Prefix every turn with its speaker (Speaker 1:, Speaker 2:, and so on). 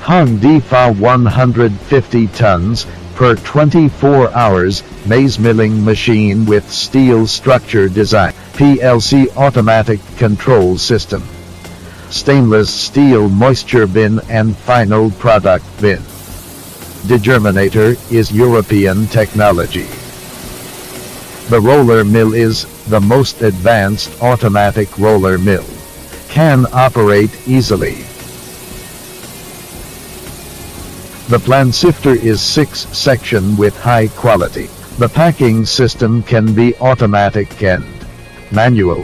Speaker 1: Hongdefa 150 tons per 24 hours maize milling machine with steel structure design, PLC automatic control system, stainless steel moisture bin and final product bin. Degerminator is European technology. The roller mill is the most advanced automatic roller mill. Can operate easily. The plan sifter is 6-section with high quality. The packing system can be automatic and manual.